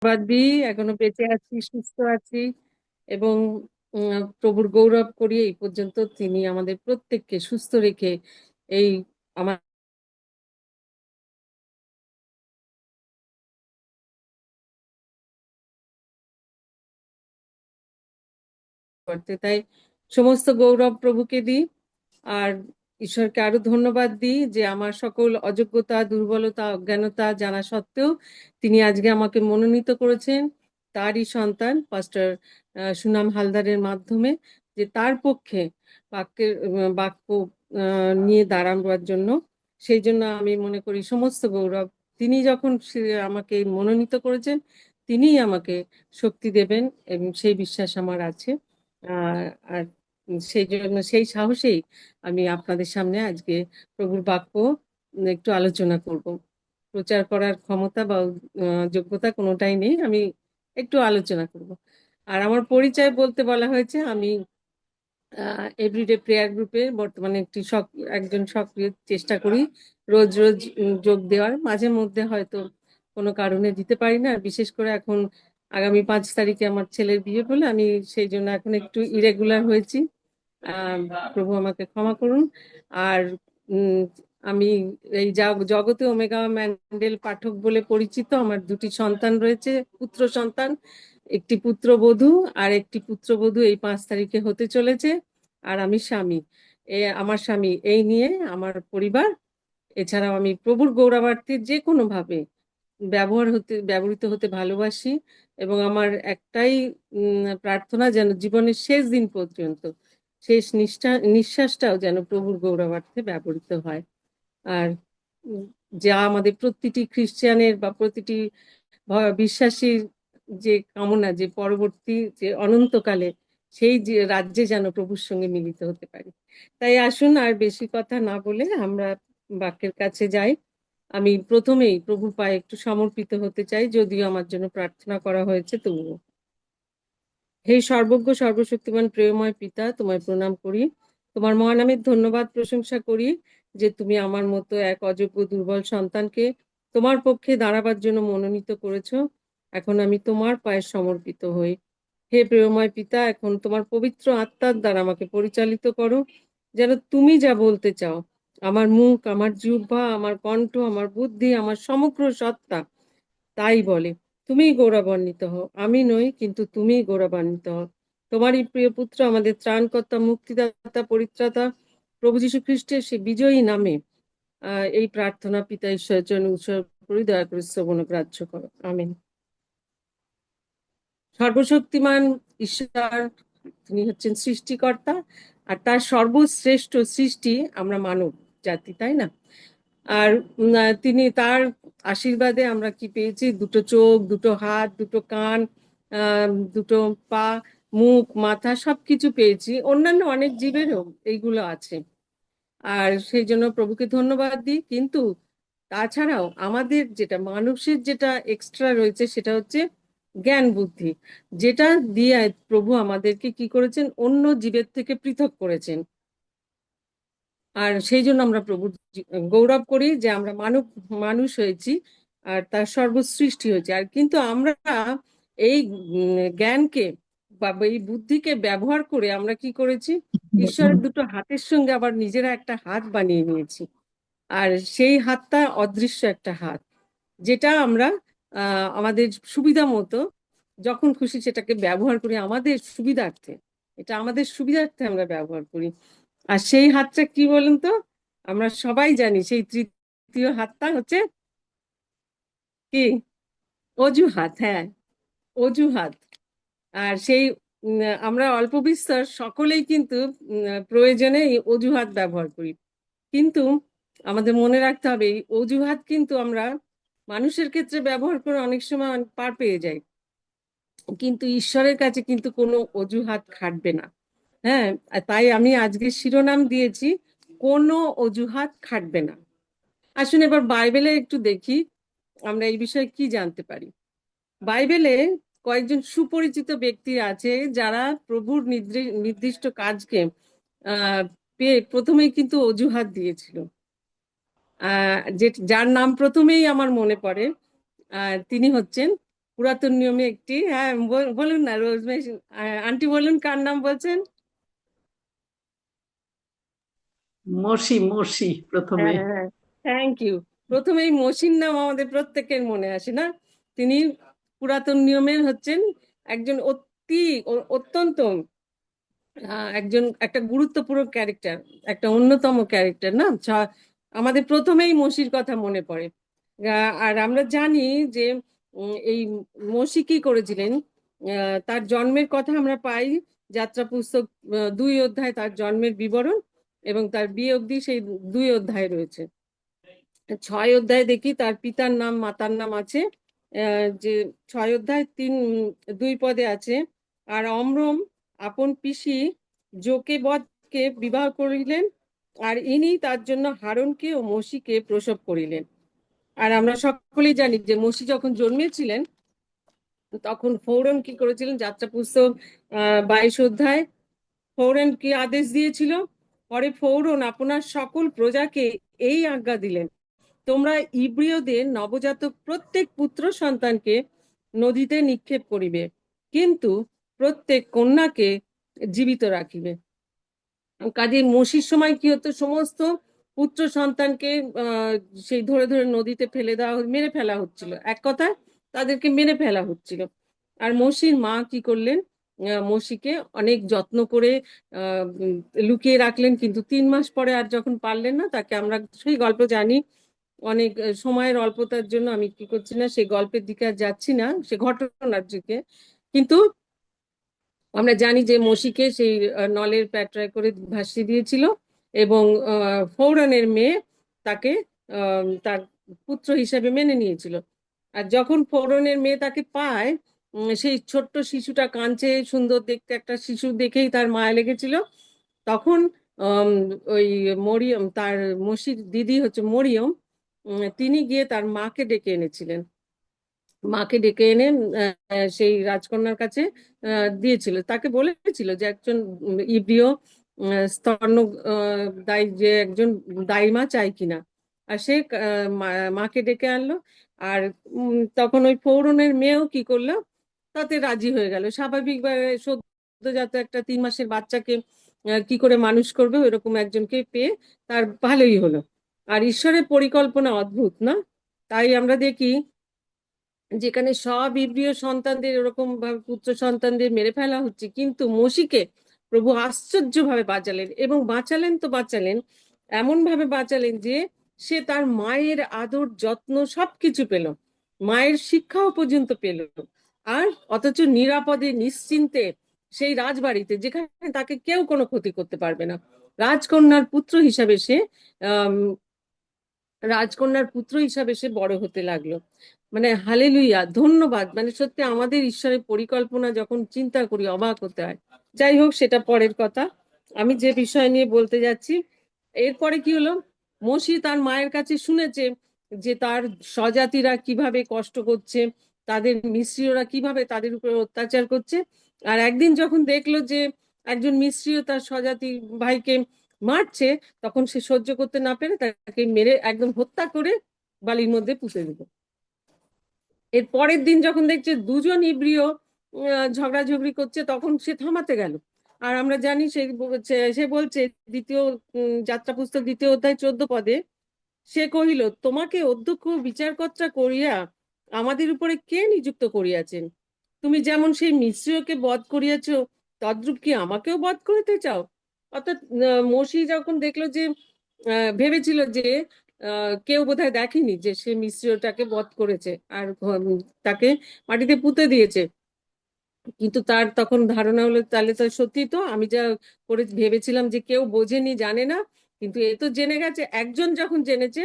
ধন্যবাদ দিই, এখনো বেঁচে আছি, সুস্থ আছি এবং প্রভুর গৌরব করি এই পর্যন্ত তিনি আমাদের প্রত্যেককে সুস্থ রেখে এই আমার করতে, তাই সমস্ত গৌরব প্রভুকে দিই। আর ঈশ্বরকে আরো ধন্যবাদ দিই যে আমার সকল অযোগ্যতা, দুর্বলতা, অজ্ঞানতা জানা সত্ত্বেও তিনি আজকে আমাকে মনোনীত করেছেন তারই সন্তান পাস্টার সুনাম হালদারের মাধ্যমে, যে তার পক্ষে বাক্য নিয়ে দাঁড়াবার জন্য। সেই জন্য আমি মনে করি সমস্ত গৌরব তিনি যখন আমাকে মনোনীত করেছেন, তিনিই আমাকে শক্তি দেবেন এবং সেই বিশ্বাস আমার আছে। আর সেই জন্য সেই সাহসেই আমি আপনাদের সামনে আজকে প্রভুর বাক্য একটু আলোচনা করব। প্রচার করার ক্ষমতা বা যোগ্যতা কোনোটাই নেই, আমি একটু আলোচনা করব। আর আমার পরিচয় বলতে বলা হয়েছে, আমি এভরিডে প্রেয়ার গ্রুপে বর্তমানে একজন সক্রিয়, চেষ্টা করি রোজ রোজ যোগ দেওয়ার। মাঝে মধ্যে হয়তো কোনো কারণে দিতে পারি না, আর বিশেষ করে এখন আগামী 5 তারিখে আমার ছেলের বিয়ে বলে আমি সেই জন্য এখন একটু ইরেগুলার হয়েছি। আহ, প্রভু আমাকে ক্ষমা করুন। আর উম, আমি এই জগতে ওমেগা ম্যান্ডেল পাঠক বলে পরিচিত। আমার দুটি সন্তান রয়েছে, পুত্র সন্তান, একটি পুত্রবধূ আর একটি পুত্রবধূ এই 5 তারিখে হতে চলেছে। আর আমি স্বামী, আমার স্বামী, এই নিয়ে আমার পরিবার। এছাড়াও আমি প্রভুর গৌরবার্থে যে কোনো ভাবে ব্যবহৃত হতে ভালোবাসি এবং আমার একটাই প্রার্থনা, যেন জীবনের শেষ দিন পর্যন্ত শেষ নিঃশ্বাসটাও যেন প্রভুর গৌরবার্থে ব্যবহৃত হয়। আর উম, যা আমাদের প্রতিটি খ্রিস্টানের বা প্রতিটি বিশ্বাসীর যে কামনা, যে পরবর্তী যে অনন্তকালে সেই যে রাজ্যে যেন প্রভুর সঙ্গে মিলিত হতে পারি। তাই আসুন আর বেশি কথা না বলে আমরা বাক্যের কাছে যাই। আমি প্রথমেই প্রভুর পায়ে একটু সমর্পিত হতে চাই, যদিও আমার জন্য প্রার্থনা করা হয়েছে তবুও। হে সর্বজ্ঞ সর্বশক্তিমান প্রেমময় পিতা, তোমায় প্রণাম করি, তোমার মহানামের ধন্যবাদ প্রশংসা করি যে তুমি আমার মতো এক অযোগ্য দুর্বল সন্তানকে তোমার পক্ষে দাঁড়াবার জন্য মনোনীত করেছো। এখন আমি তোমার পায়ে সমর্পিত হই। হে প্রেমময় পিতা, এখন তোমার পবিত্র আত্মার দ্বারা আমাকে পরিচালিত করো, যেন তুমি যা বলতে চাও আমার মুখ, আমার জিহ্বা, আমার কণ্ঠ, আমার বুদ্ধি, আমার সমগ্র সত্তা তাই বলে। তুমিই গৌরবান্বিত হও, আমি নই, কিন্তু তুমিই গৌরবান্বিত হও। তোমারই প্রিয় পুত্র, আমাদের ত্রাণকর্তা, মুক্তিদাতা, পরিত্রাতা প্রভু যীশু খ্রিস্টের সে বিজয়ী নামে এই প্রার্থনা পিতা ঈশ্বরের জন্য উৎসর্গ করি, দয়া করে শ্রবণ ও গ্রাহ্য করো। আমিন। সর্বশক্তিমান ঈশ্বর, তিনি হচ্ছেন সৃষ্টিকর্তা, আর তার সর্বশ্রেষ্ঠ সৃষ্টি আমরা মানব জাতি, তাই না? আর তিনি তার আশীর্বাদে আমরা কি পেয়েছি? দুটো চোখ, দুটো হাত, দুটো কান, দুটো পা, মুখ, মাথা, সবকিছু পেয়েছি। অন্যান্য অনেক জীবেরও এইগুলো আছে, আর সেই জন্য প্রভুকে ধন্যবাদ দিই। কিন্তু তাছাড়াও আমাদের যেটা মানুষের যেটা এক্সট্রা রয়েছে সেটা হচ্ছে জ্ঞান বুদ্ধি, যেটা দিয়ে প্রভু আমাদেরকে কি করেছেন, অন্য জীবের থেকে পৃথক করেছেন। আর সেই জন্য আমরা প্রভুর গৌরব করি যে আমরা মানুষ হয়েছি আর তার সর্বসৃষ্টি হয়েছে। আর কিন্তু আমরা এই জ্ঞানকে বা এই বুদ্ধিকে ব্যবহার করে আমরা কি করেছি, ঈশ্বরের দুটো হাতের সঙ্গে আবার নিজেরা একটা হাত বানিয়ে নিয়েছি। আর সেই হাতটা অদৃশ্য একটা হাত, যেটা আমরা আমাদের সুবিধা মতো যখন খুশি সেটাকে ব্যবহার করি আমাদের সুবিধার্থে। এটা আমাদের সুবিধার্থে আমরা ব্যবহার করি। আর সেই হাতটা কি বলুন তো? আমরা সবাই জানি সেই তৃতীয় হাতটা হচ্ছে কি? অজুহাত, হ্যাঁ, অজুহাত। আর সেই আমরা অল্প বিস্তর সকলেই কিন্তু প্রয়োজনে এই অজুহাত ব্যবহার করি। কিন্তু আমাদের মনে রাখতে হবে এই অজুহাত কিন্তু আমরা মানুষের ক্ষেত্রে ব্যবহার করে অনেক সময় পার পেয়ে যাই, কিন্তু ঈশ্বরের কাছে কিন্তু কোনো অজুহাত খাটবে না। হ্যাঁ, আর তাই আমি আজকে শিরোনাম দিয়েছি, কোনো অজুহাত খাটবে না। আসুন এবার বাইবেলে একটু দেখি আমরা এই বিষয়ে কি জানতে পারি। বাইবেলে কয়েকজন সুপরিচিত ব্যক্তি আছে যারা প্রভুর নির্দিষ্ট কাজকে আহ পেয়ে প্রথমেই কিন্তু অজুহাত দিয়েছিল। যার নাম প্রথমেই আমার মনে পড়ে, তিনি হচ্ছেন পুরাতন নিয়মে একটি, হ্যাঁ বলুন না রোজমেরি আন্টি, বলুন কার নাম বলছেন? মসি মসি প্রথমে। হ্যাঁ হ্যাঁ, থ্যাংক ইউ। প্রথমেই মসির নাম আমাদের প্রত্যেকের মনে আসে না? তিনি পুরাতন নিয়মের হচ্ছেন একজন অত্যন্ত একজন একটা গুরুত্বপূর্ণ ক্যারেক্টার, একটা অন্যতম ক্যারেক্টার না? আমাদের প্রথমেই মসির কথা মনে পড়ে। আর আমরা জানি যে এই মসি কি করেছিলেন। তার জন্মের কথা আমরা পাই যাত্রা পুস্তক 2 অধ্যায়, তার জন্মের বিবরণ, এবং তার বিয়ে অবধি সেই 2 অধ্যায় রয়েছে। 6 অধ্যায় দেখি তার পিতার নাম মাতার নাম আছে, যে 6 অধ্যায় 2 পদে আছে। আর অমরম আপন পিসি যোকেবদকে বিবাহ করিলেন, আর ইনি তার জন্য হারনকে ও মসিকে প্রসব করিলেন। আর আমরা সকলেই জানি যে মসি যখন জন্মেছিলেন তখন ফৌরন কি করেছিলেন, যাত্রা পুস্তক 22 অধ্যায়। ফৌরন কি আদেশ দিয়েছিল? পরে ফৌরন আপনার সকল প্রজাকে এই আজ্ঞা দিলেন, তোমরা ইব্রিয়দের নবজাতক প্রত্যেক পুত্র সন্তানকে নদীতে নিক্ষেপ করিবে, কিন্তু প্রত্যেক কন্যাকে জীবিত রাখিবে। কাজে মসির সময় কি হতো, সমস্ত পুত্র সন্তানকে সেই ধরে ধরে নদীতে ফেলে দেওয়া, মেরে ফেলা হচ্ছিল, এক কথায় তাদেরকে মেরে ফেলা হচ্ছিল। আর মসির মা কি করলেন, মসিকে অনেক যত্ন করে লুকিয়ে রাখলেন, কিন্তু 3 মাস পরে আর যখন পারলেন না, তাকে আমরা সেই গল্প জানি। অনেক সময়ের অল্পতার জন্য আমি কি করছি না, সেই গল্পের দিকে আর যাচ্ছি না, সে ঘটনার দিকে। কিন্তু আমরা জানি যে মসিকে সেই নলের প্যাটরায় করে ভাসিয়ে দিয়েছিল, এবং ফৌরানের মেয়ে তাকে তার পুত্র হিসেবে মেনে নিয়েছিল। আর যখন ফৌরনের মেয়ে তাকে পায়, সেই ছোট্ট শিশুটা কাঁদছে, সুন্দর দেখতে একটা শিশু দেখেই তার মায়া লেগেছিল। তখন আম, ওই মরিয়ম, তার মসির দিদি হচ্ছে মরিয়ম, তিনি গিয়ে তার মাকে ডেকে এনেছিলেন। মাকে ডেকে এনে সেই রাজকন্যার কাছে দিয়েছিল, তাকে বলেছিল যে একজন ইব্রিয় স্তন্য দায়ী, যে একজন দাইমা চাই কিনা। আর সে মাকে ডেকে আনলো। আর তখন ওই ফৌরনের মেয়েও কি করলো, তাতে রাজি হয়ে গেল। স্বাভাবিকভাবে সদ্যজাত একটা 3 মাসের বাচ্চাকে কি করে মানুষ করবে, ওইরকম একজনকে পেয়ে তার ভালোই হলো। আর ঈশ্বরের পরিকল্পনা অদ্ভুত না? তাই আমরা দেখি যেখানে সব ইব্রিয় সন্তানদের এরকম ভাবে পুত্র সন্তানদের মেরে ফেলা হচ্ছে, কিন্তু মসিকে প্রভু আশ্চর্য ভাবে বাঁচালেন, এবং বাঁচালেন তো বাঁচালেন, এমন ভাবে বাঁচালেন যে সে তার মায়ের আদর যত্ন সবকিছু পেল, মায়ের শিক্ষাও পর্যন্ত পেল। আর অথচ নিরাপদে নিশ্চিন্তে সেই রাজবাড়িতে, যেখানে তাকে কেউ কোনো ক্ষতি করতে পারবে না, রাজকন্যার পুত্র হিসাবে সে আহ রাজকন্যার পুত্র হিসাবে সে বড় হতে লাগলো। মানে হালেলুইয়া, ধন্যবাদ। মানে সত্যি আমাদের ঈশ্বরের পরিকল্পনা যখন চিন্তা করি অবাক হতে হয়। যাই হোক, সেটা পরের কথা। আমি যে বিষয় নিয়ে বলতে যাচ্ছি, এরপরে কি হলো, মসি তার মায়ের কাছে শুনেছে যে তার স্বজাতিরা কিভাবে কষ্ট করছে, তাদের মিস্ত্রিরা কিভাবে তাদের উপরে অত্যাচার করছে। আর একদিন যখন দেখলো যে একজন মিস্ত্রিও তার স্বজাতি ভাইকে মারছে, তখন সে সহ্য করতে না পেরে তাকে মেরে একদম হত্যা করে বালির মধ্যে পুঁতে দিল। এর পরের দিন যখন দেখছে দুজন ইব্রিয় ঝগড়াঝগড়ি করছে, তখন সে থামাতে গেল। আর আমরা জানি সে বলছে দ্বিতীয় যাত্রা পুস্তক 2 অধ্যায় 14 পদে, সে কহিল, তোমাকে অধ্যক্ষ বিচারকর্তা করিয়া আমাদের উপরে কে নিযুক্ত করিয়াছেন? তুমি যেমন সেই মিস্ত্রিয়কে বধ করিয়াছ, তদ্রূপ কি আমাকেও বধ করিতে চাও? অর্থাৎ মসি যখন দেখলো যে ভেবেছিল যে কেউ বোধহয় দেখেনি যে সে মিস্ত্রিয়টাকে বধ করেছে, আর তাকে মাটিতে পুঁতে দিয়েছে। কিন্তু তার তখন ধারণা হলো, তাহলে তো সত্যি, তো আমি যা করে ভেবেছিলাম যে কেউ বোঝেনি, জানে না, কিন্তু এ তো জেনে গেছে। একজন যখন জেনেছে,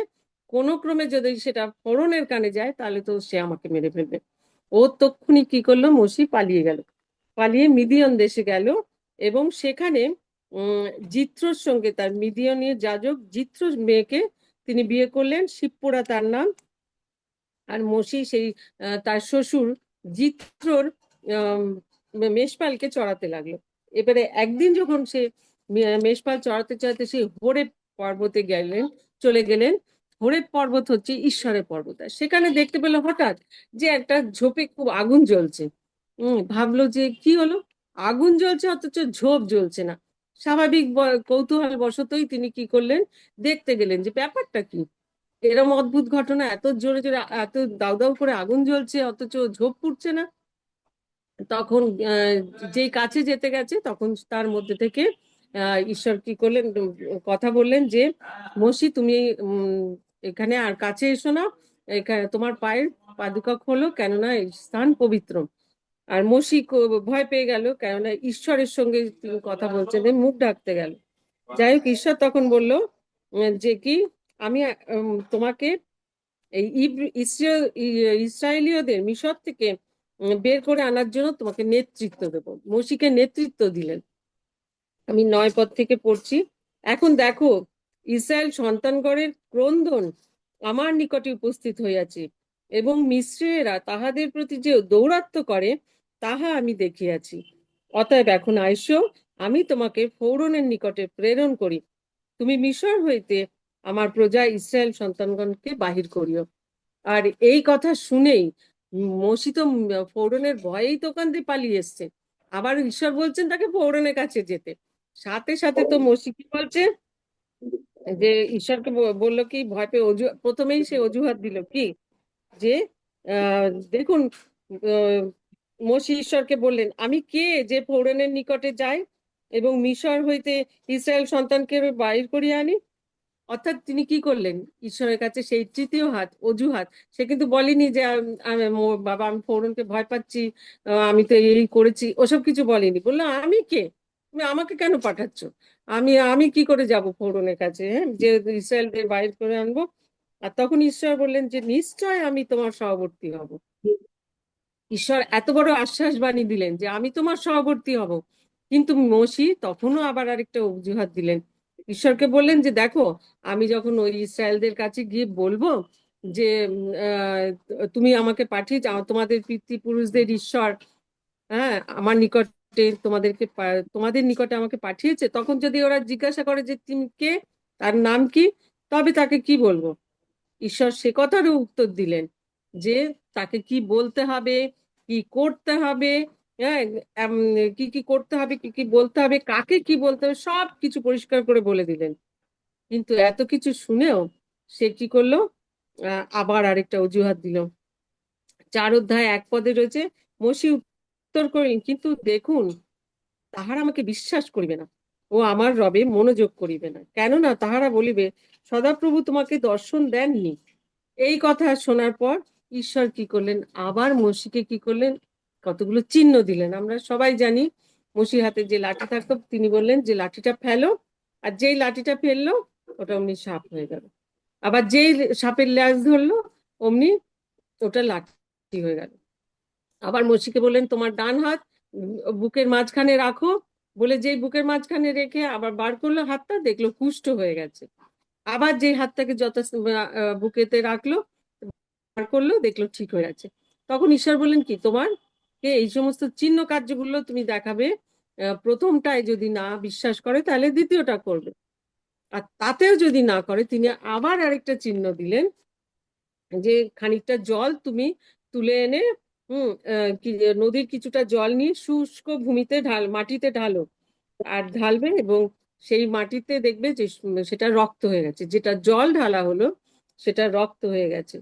কোনো ক্রমে যদি সেটা ফোড়নের কানে যায়, তাহলে তো সে আমাকে মেরে ফেলবে। ও তক্ষুনি কি করলো, মসি পালিয়ে গেল, পালিয়ে মিদিয়ন দেশে গেল। এবং সেখানে জিত্রর সঙ্গে, তার মিদিয়নীয় যাজক জিত্র মেয়েকে তিনি বিয়ে করলেন, শিবপুরা তার নাম। আর মসি সেই তার শ্বশুর জিত্রর মেষপালকে চড়াতে লাগলো। এবারে একদিন যখন সে মেষপাল চড়াতে চড়াতে সেই হোরেব পর্বতে চলে গেলেন। হোরেব পর্বত হচ্ছে ঈশ্বরের পর্বত। আর সেখানে দেখতে পেলো হঠাৎ যে একটা ঝোপে খুব আগুন জ্বলছে। ভাবলো যে কি হলো, আগুন জ্বলছে অথচ ঝোপ জ্বলছে না। স্বাভাবিক কৌতূহল বশতই তিনি কি করলেন, দেখতে গেলেন যে ব্যাপারটা কি, এরকম অদ্ভুত ঘটনা, এত জোরে জোরে এত দাউ দাউ করে আগুন জ্বলছে অথচ ঝোপ পুড়ছে না। তখন যেই কাছে যেতে গেছে তখন তার মধ্যে থেকে ঈশ্বর কি করলেন, কথা বললেন যে মসি তুমি এখানে আর কাছে এসো না, এখানে তোমার পায়ের পাদুকা খোলো, কেননা এই স্থান পবিত্র। আর মসি ভয় পেয়ে গেল, কেননা ঈশ্বরের সঙ্গে তিনি কথা বলছেন, মুখ ঢাকতে গেল। যাই হোক, ঈশ্বর তখন বলল যে কি, আমি তোমাকে এই ইসরায়েলীয়দের মিশর থেকে বের করে আনার জন্য তোমাকে নেতৃত্ব দেবো। মসিকে নেতৃত্ব দিলেন। আমি 9 পদ থেকে পড়ছি। এখন দেখো, ইসরায়েল সন্তানগণের ক্রন্দন আমার নিকটে উপস্থিত হইয়াছে, এবং মিস্রীয়রা তাহাদের প্রতি যে দৌরাত্ম্য করে তাহা আমি দেখিয়াছি। অতএব এখন আইসো, আমি তোমাকে ফৌরনের নিকটে প্রেরণ করি, তুমি মিশর হইতে আমার প্রজা ইসরায়েল সন্তানগণকে বাহির করিও। আর এই কথা শুনেই মসি তো ফৌরনের ভয়েই তো ওখান দিয়ে পালিয়ে এসছে। আবার ঈশ্বর বলছেন তাকে ফৌরনের কাছে যেতে। সাথে সাথে তো মসি কি বলছে, যে ঈশ্বরকে বললো কি, ভয় পেয়ে প্রথমেই সে অজুহাত দিল কি, যে দেখুন, আহ, মসি ঈশ্বরকে বললেন, আমি কে যে ফৌরনের নিকটে যাই এবং মিশর হইতে ইসরায়েল সন্তানকে বাহির করিয়া আনি। অর্থাৎ তিনি কি করলেন, ঈশ্বরের কাছে সেই তৃতীয় হাত অজুহাত, সে কিন্তু বলেনি যে বাবা আমি ফৌরনকে ভয় পাচ্ছি, আমি তো এই করেছি, ওসব কিছু বলেনি। বললো আমি কে, তুমি আমাকে কেন পাঠাচ্ছ, আমি আমি কি করে যাব ফৌরনের কাছে, হ্যাঁ, যে ইসরায়েলদের বাইর করে আনবো। আর তখন ঈশ্বর বললেন যে নিশ্চয় আমি তোমার সহবর্তী হব। ঈশ্বর এত বড় আশ্বাস বাণী দিলেন যে আমি তোমার সহবর্তী হব। কিন্তু মসি তখনও আবার আরেকটা অজুহাত দিলেন। ঈশ্বরকে বললেন যে দেখো, আমি যখন ওই ইসরায়েলদের কাছে গিয়ে বলবো যে তুমি আমাকে পাঠিয়েছ, তোমাদের পিতৃপুরুষদের ঈশ্বর, হ্যাঁ, আমার নিকটে তোমাদের নিকটে আমাকে পাঠিয়েছে, তখন যদি ওরা জিজ্ঞাসা করে যে তুমি কে, তার নাম কি, তবে তাকে কি বলবো। ঈশ্বর সে কথারও উত্তর দিলেন যে তাকে কি বলতে হবে, কি করতে হবে, হ্যাঁ, কি কি করতে হবে, কি কি বলতে হবে, কাকে কি বলতে হবে, সব কিছু পরিষ্কার করে বলে দিলেন। কিন্তু এত কিছু শুনেও সে কি করলো, আবার আরেকটা অজুহাত দিল। 4 অধ্যায় 1 পদে রয়েছে, মসি উত্তর করিলেন, কিন্তু দেখুন, তাহারা আমাকে বিশ্বাস করিবে না ও আমার রবে মনোযোগ করিবে না, কেননা তাহারা বলিবে সদাপ্রভু তোমাকে দর্শন দেননি। এই কথা শোনার পর ঈশ্বর কি করলেন, আবার মসিকে কি করলেন, কতগুলো চিহ্ন দিলেন। আমরা সবাই জানি মসির হাতে যে লাঠি থাকতো, তিনি বললেন যে লাঠিটা ফেলো, আর যেই লাঠিটা ফেললো ওটা অমনি সাপ হয়ে গেল। আবার যেই সাপের ল্যাজ ধরলো অমনি ওটা লাঠি হয়ে গেল। আবার মসিকে বললেন তোমার ডান হাত বুকের মাঝখানে রাখো, বলে যেই বুকের মাঝখানে রেখে আবার বার করলো হাতটা, দেখলো কুষ্ঠ হয়ে গেছে। আবার যে হাতটাকে যত বুকেতে রাখলো, বার করলো, দেখলো ঠিক হয়ে আছে। তখন ঈশ্বর বললেন কি, তোমার কে এই সমস্ত চিহ্ন কার্যগুলো তুমি দেখাবে, প্রথমটায় যদি না বিশ্বাস করে তাহলে দ্বিতীয়টা করবে। আর তাতেও যদি না করে, তিনি আবার আরেকটা চিহ্ন দিলেন, যে খানিকটা জল তুমি তুলে এনে নদীর কিছুটা জল নিয়ে শুষ্ক ভূমিতে মাটিতে ঢালো, আর ঢালবে এবং সেই মাটিতে দেখবে যে সেটা রক্ত হয়ে গেছে, যেটা জল ঢালা হলো সেটা রক্ত হয়ে গেছে।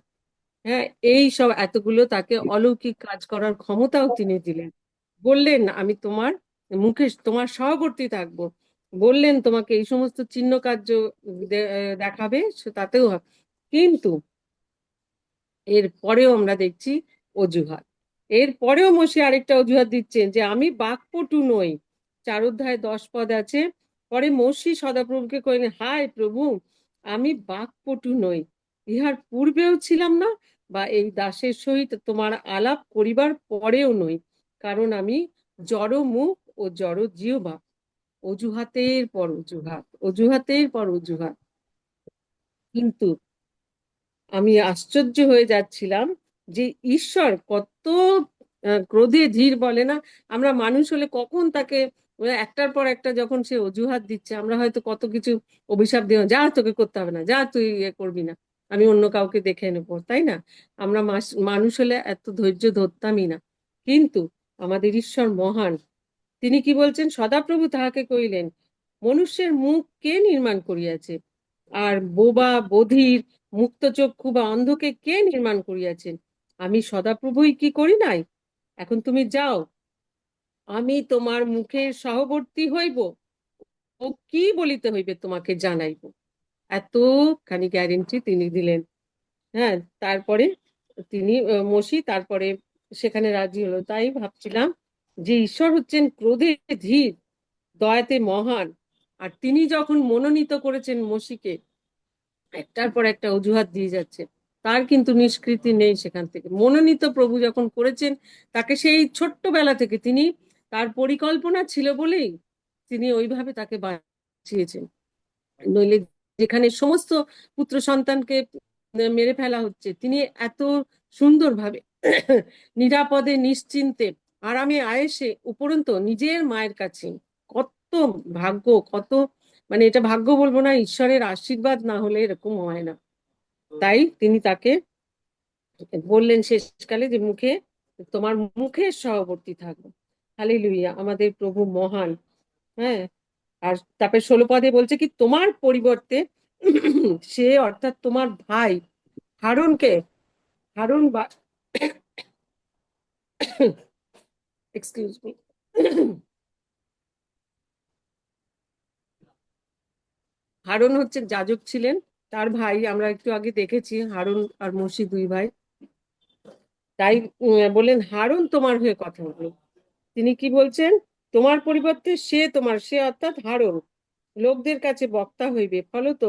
হ্যাঁ, এই সব এতগুলো তাকে অলৌকিক কাজ করার ক্ষমতাও তিনি দিলেন। বললেন আমি তোমার মুখে তোমার সহবর্তী থাকবো, বললেন তোমাকে এই সমস্ত চিহ্ন কার্য দেখাবে, তাতেও হবে। কিন্তু এর পরেও আমরা দেখছি অজুহাত। এর পরেও মসি আরেকটা অজুহাত দিচ্ছেন যে আমি বাকপটু নই। 4 অধ্যায় 10 পদ আছে। পরে মসি সদাপ্রভুকে কইলেন, হায় প্রভু, আমি বাকপটু নই, ইহার পূর্বেও ছিলাম না, বা এই দাসের সহিত তোমার আলাপ করিবার পরেও নই, কারণ আমি জড় মুখ ও জড় জিহ্বা। অজুহাতের পর অজুহাত, অজুহাতের পর অজুহাত। কিন্তু আমি আশ্চর্য হয়ে যাচ্ছিলাম যে ঈশ্বর কত ক্রোধে ধীর, বলে না, আমরা মানুষ হলে কখন তাকে একটার পর একটা যখন সে অজুহাত দিচ্ছে, আমরা হয়তো কত কিছু অভিশাপ দিও, যা তোকে করতে হবে না, যা তুই করবি না, আমি অন্য কাউকে দেখে নেব, তাই না? আমরা মানুষ হলে এত ধৈর্য ধরতামই না। কিন্তু আমাদের ঈশ্বর মহান। তিনি কি বলছেন? সদাপ্রভু তাহাকে কইলেন, মনুষ্যের মুখ কে নির্মাণ করিয়াছে? আর বোবা বধির মুক্তচক্ষু বা অন্ধকে কে নির্মাণ করিয়াছেন? আমি সদাপ্রভুই কি করি নাই? এখন তুমি যাও, আমি তোমার মুখের সহবর্তী হইব, ও কি বলিতে হইবে তোমাকে জানাইব। এতখানি গ্যারেন্টি তিনি দিলেন। হ্যাঁ, তারপরে তিনি মসি তারপরে সেখানে রাজি হলো। তাই ভাবছিলাম যে ঈশ্বর হচ্ছেন ক্রোধে ধীর, দয়াতে মহান। আর তিনি যখন মনোনীত করেছেন মসিকে, একটার পর একটা অজুহাত দিয়ে যাচ্ছে, তার কিন্তু নিষ্কৃতি নেই সেখান থেকে। মনোনীত প্রভু যখন করেছেন তাকে, সেই ছোট্টবেলা থেকে তিনি, তার পরিকল্পনা ছিল বলেই তিনি ওইভাবে তাকে বাঁচিয়েছেন। নইলে যেখানে সমস্ত পুত্র সন্তানকে মেরে ফেলা হচ্ছে, তিনি এত সুন্দরভাবে নিরাপদে নিশ্চিন্তে আরামে আয়েসে উপরন্ত নিজের মায়ের কাছে। কত ভাগ্য, কত, মানে এটা ভাগ্য বলবো না, ঈশ্বরের আশীর্বাদ না হলে এরকম হয় না। তাই তিনি তাকে বললেন শেষকালে যে তোমার মুখের সহবর্তী থাকবো। হালেলুইয়া, আমাদের প্রভু মহান। হ্যাঁ, আর তারপরে 16 পদে বলছে কি, তোমার পরিবর্তে সে, অর্থাৎ তোমার ভাই হারুনকে, হারুন বা এক্সকিউজ মি, হারুন হচ্ছে যাজক ছিলেন, তার ভাই। আমরা একটু আগে দেখেছি হারুন আর মোশি দুই ভাই। তাই বললেন হারুন তোমার হয়ে কথা বলবে। তিনি কি বলছেন? তোমার পরিবর্তে সে, তোমার, সে অর্থাৎ হারুন লোকদের কাছে বক্তা হইবে, ফলত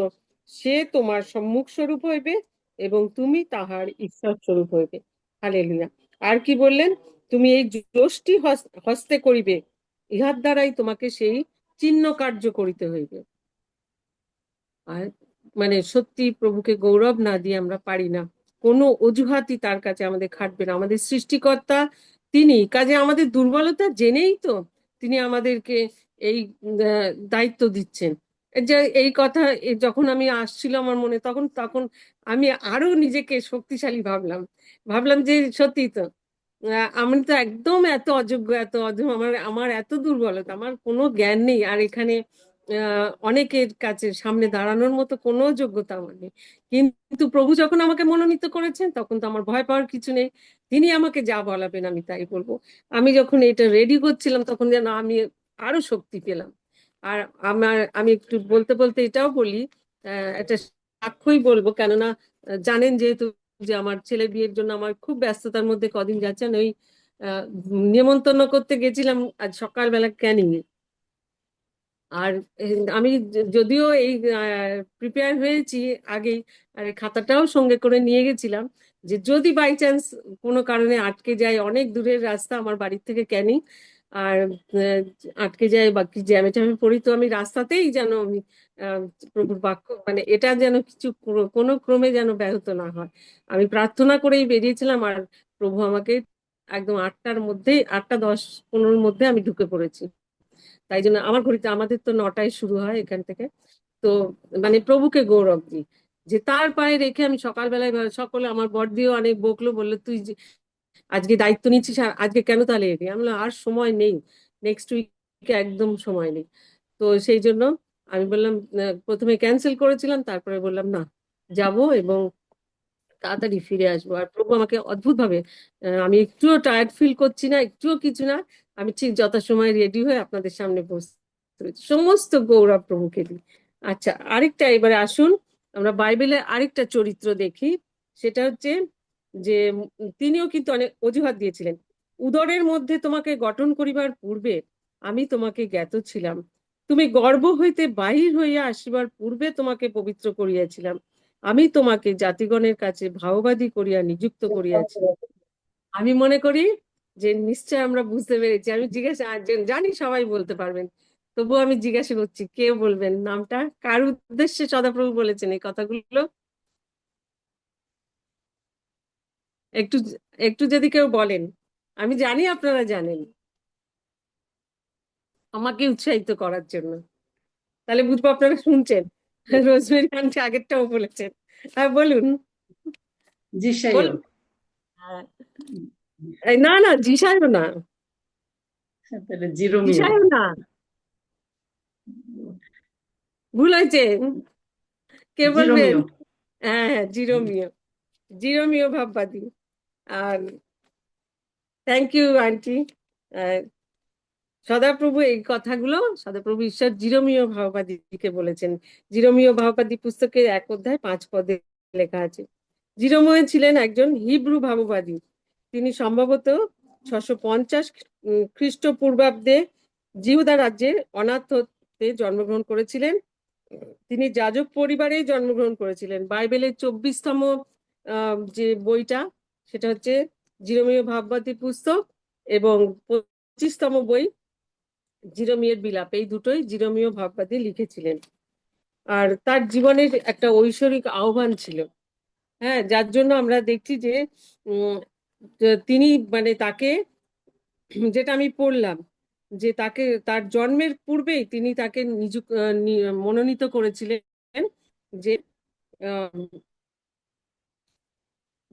সে তোমার সম্মুখ স্বরূপ হইবে এবং তুমি তাহার ঈশ্বর স্বরূপ হইবে। হালেলুয়া। আর কি বললেন? তুমি এই যষ্টি হস্তে করিবে, ইহার দ্বারাই তোমাকে সেই চিহ্ন কার্য করিতে হইবে। আর মানে সত্যি প্রভুকে গৌরব না দিয়ে আমরা পারি না। কোনো অজুহাতই তার কাছে আমাদের খাটবে না। আমাদের সৃষ্টিকর্তা তিনি, কাজে আমাদের দুর্বলতা জেনেই তো তিনি আমাদেরকে এই দায়িত্ব দিচ্ছেন। যে এই কথা যখন আমি আসছিল আমার মনে, তখন তখন আমি আরো নিজেকে শক্তিশালী ভাবলাম। ভাবলাম যে সত্যি তো, আমি তো একদম এত অযোগ্য, এত অধম, আমার আমার এত দুর্বলতা, আমার কোনো জ্ঞান নেই। আর এখানে অনেকের কাছে সামনে দাঁড়ানোর মতো কোনো যোগ্যতা আমার নেই। কিন্তু প্রভু যখন আমাকে মনোনীত করেছেন, তখন তো আমার ভয় পাওয়ার কিছু নেই। তিনি আমাকে যা বলাবেন আমি তাই বলবো। আমি যখন এটা রেডি করছিলাম, তখন যেন আমি আরো শক্তি পেলাম। আর আমি একটু বলতে বলতে এটাও বলি, একটা সাক্ষ্যই বলবো, কেননা জানেন যেহেতু যে আমার ছেলে বিয়ের জন্য আমার খুব ব্যস্ততার মধ্যে কদিন যাচ্ছেন। ওই নিমন্ত্রণ করতে গেছিলাম আজ সকালবেলা ক্যানিং এ। আর আমি যদিও এই প্রিপেয়ার হয়েছি আগেই, আর এই খাতাটাও সঙ্গে করে নিয়ে গেছিলাম, যে যদি বাই চান্স কোনো কারণে আটকে যায়, অনেক দূরের রাস্তা আমার বাড়ির থেকে ক্যানিং, আর আহ, আটকে যায় বা কি জ্যামে ট্যামে পড়ি, তো আমি রাস্তাতেই যেন আমি আহ, প্রভুর বাক্য, মানে এটা যেন কিছু কোনো ক্রমে যেন ব্যাহত না হয়। আমি প্রার্থনা করেই বেরিয়েছিলাম, আর প্রভু আমাকে একদম 8টার মধ্যেই, 8টা 10-15-র মধ্যে আমি ঢুকে পড়েছি। তাই জন্য আমার ঘড়িতে, আমাদের তো 9টায় শুরু হয় এখান থেকে। তো মানে প্রভুকে গৌরব দিই যে তার পায়ে রেখে আমি সকালবেলায়, সকলে আমার বড়দিও অনেক বকলো, বললো তুই যে আজকে দায়িত্ব নিচ্ছিস, আর আজকে কেন তাহলে এলি? আমি বললাম আর সময় নেই, নেক্সট উইকে একদম সময় নেই। তো সেই জন্য আমি বললাম, প্রথমে ক্যান্সেল করেছিলাম, তারপরে বললাম না, যাব এবং তাড়াতাড়ি ফিরে আসবো। আর প্রভু আমাকে অদ্ভুত ভাবে, আমি একটুও টায়ার্ড ফিল করছি না, একটুও কিছু না। আমি ঠিক যথাসময়ে রেডি হয়ে আপনাদের সামনে বসতে পেরেছি। সমস্ত গৌরব প্রভুকে দিই। আচ্ছা, আরেকটা এবারে আসুন, আমরা বাইবেলে আরেকটা চরিত্র দেখি। সেটা হচ্ছে যে তিনিও কিন্তু অনেক অজুহাত দিয়েছিলেন। উদরের মধ্যে তোমাকে গঠন করিবার পূর্বে আমি তোমাকে জ্ঞাত ছিলাম, তুমি গর্ভ হইতে বাহির হইয়া আসিবার পূর্বে তোমাকে পবিত্র করিয়াছিলাম, আমি তোমাকে জাতিগণের কাছে ভাওবাদী করিয়া নিযুক্ত করিয়াছি। আমি মনে করি যে নিশ্চয় আমরা বুঝতে পেরেছি। আমি জিজ্ঞাসা, জানি সবাই বলতে পারবেন, তবুও আমি জিজ্ঞাসা করছি, কে বলবেন নামটা? কার উদ্দেশ্যে সদাপ্রভু বলেছেন এই কথাগুলো? একটু, একটু যদি কেউ বলেন। আমি জানি আপনারা জানেন, আমাকে উৎসাহিত করার জন্য। তাহলে বুঝবো আপনারা শুনছেন। রোজমেরি আন্টি আগেরটাও বলেছেন। হ্যাঁ বলুন, জিসাইও। বলুন। হ্যাঁ। এই না না, জিসায়ও না, তাহলে জিরোমিও। জিসায়ও না, ভুল হয়েছে। কে বলবেন? জিরোমিও। হ্যাঁ হ্যাঁ, জিরোমিও, জিরোমিও ভাববাদী। আর থ্যাংক ইউ আন্টি। সদাপ্রভু এই কথাগুলো, সদাপ্রভু ঈশ্বর জিরোমীয় ভাববাদীকে বলেছেন। জিরোমীয় ভাববাদী পুস্তকের 1 অধ্যায় 5 পদে লেখা আছে। জিরোমীয় ছিলেন একজন হিব্রু ভাববাদী। তিনি সম্ভবত 650 খ্রিস্টপূর্বাব্দে জিহুদা রাজ্যের অনাথতে জন্মগ্রহণ করেছিলেন। তিনি যাজক পরিবারেই জন্মগ্রহণ করেছিলেন। বাইবেলের 24তম যে বইটা, সেটা হচ্ছে জিরোমীয় ভাববাদী পুস্তক, এবং 25তম বই জিরোমিয়ের বিলাপ। এই দুটোই জিরোমীয় ভাববাদী লিখেছিলেন। আর তার জীবনের একটা ঐশ্বরিক আহ্বান ছিল, হ্যাঁ, যার জন্য আমরা দেখছি যে তিনি মানে তাকে, যেটা আমি পড়লাম, যে তাকে তার জন্মের পূর্বেই তিনি তাকে মনোনীত করেছিলেন, যে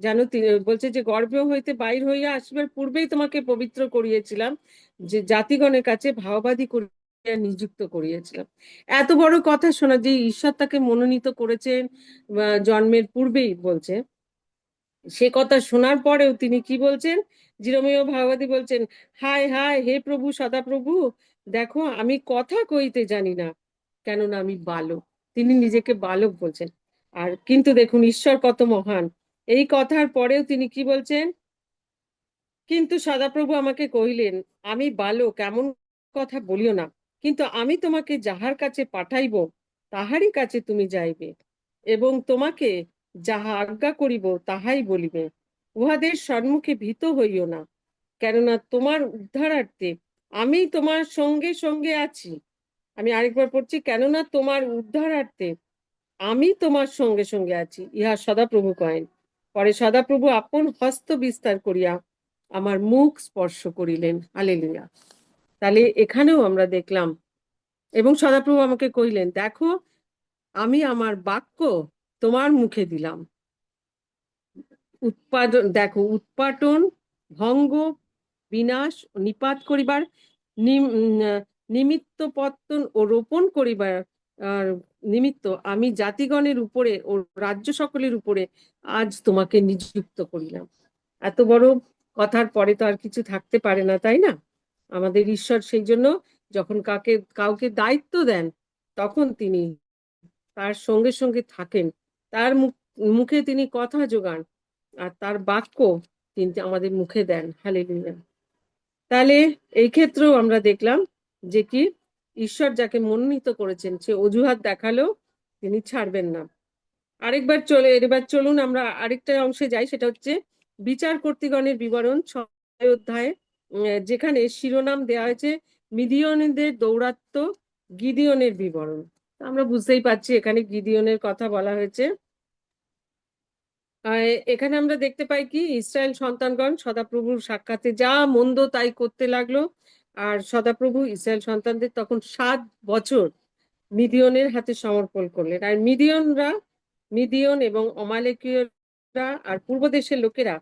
যেন তিনি বলছে যে গর্ভ হইতে বাইর হইয়া আসবার পূর্বেই তোমাকে পবিত্র করিয়েছিলাম, যে জাতিগণের কাছে ভাওবাদী করিয়া নিযুক্ত করিয়েছিলাম। এত বড় কথা শোনা, যে ঈশ্বর তাকে মনোনীত করেছেন জন্মের পূর্বেই বলছে, সে কথা শোনার পরেও তিনি কি বলছেন? জিরোমীয় ভাববাদী বলছেন, হায় হায় হে প্রভু সদাপ্রভু, দেখো আমি কথা কইতে জানি না, কেননা আমি বালক। তিনি নিজেকে বালক বলছেন। আর কিন্তু দেখুন ঈশ্বর কত মহান, এই কথার পরেও তিনি কি বলছেন? কিন্তু সদাপ্রভু আমাকে কহিলেন, আমি বালক, এমন কথা বলিও না, কিন্তু আমি তোমাকে যাহার কাছে পাঠাইব তাহারই কাছে তুমি যাইবে, এবং তোমাকে যাহা আজ্ঞা করিব তাহাই বলিবে। উহাদের সম্মুখে ভীত হইও না, কেননা তোমার উদ্ধারার্থে আমি তোমার সঙ্গে সঙ্গে আছি। আমি আরেকবার পড়ছি, কেননা তোমার উদ্ধারার্থে আমি তোমার সঙ্গে সঙ্গে আছি, ইহা সদাপ্রভু কহেন। পরে সদাপ্রভু আপন হস্ত বিস্তার করিয়া আমার মুখ স্পর্শ করিলেন। হালেলুয়া। তাহলে এখানেও আমরা দেখলাম, এবং সদাপ্রভু আমাকে কহিলেন, দেখো আমি আমার বাক্য তোমার মুখে দিলাম। উৎপাদন দেখো, উৎপাটন, ভঙ্গ, বিনাশ, নিপাত করিবার, নিমিত্ত পত্তন ও রোপণ করিবার নিমিত্ত আমি জাতিগণের উপরে ও রাজ্য সকলের উপরে আজ তোমাকে নিযুক্ত করিলাম। এত বড় কথার পরে তো আর কিছু থাকতে পারে না, তাই না? আমাদের ঈশ্বর সেই জন্য যখন কাউকে দায়িত্ব দেন, তখন তিনি তার সঙ্গে সঙ্গে থাকেন, তার মুখে তিনি কথা যোগান, আর তার বাক্য তিনি আমাদের মুখে দেন। হালেলুয়া। তাহলে এই ক্ষেত্রেও আমরা দেখলাম যে কি, ঈশ্বর যাকে মনোনীত করেছেন সে অজুহাত দেখালেও তিনি ছাড়বেন না। এবার চলুন আমরা আরেকটা অংশে যাই, সেটা হচ্ছে বিচার কর্তৃগণের বিবরণ 6 অধ্যায়ে, যেখানে শিরোনাম দেওয়া হয়েছে মিদিয়নীদের দৌরাত্ম্য, গিদিয়নের বিবরণ। আমরা বুঝতেই পারছি এখানে গিদিয়নের কথা বলা হয়েছে। এখানে আমরা দেখতে পাই কি, ইসরায়েল সন্তানগণ সদাপ্রভুর সাক্ষাতে যা মন্দ তাই করতে লাগলো, আর সদাপ্রভু ইসরায়েল সন্তানদের তখন 7 বছর মিদিয়নের হাতে সমর্পণ করলেন। আর মিদিয়ন এবং অমালেকীয়রা আর পূর্ব দেশের লোকেরা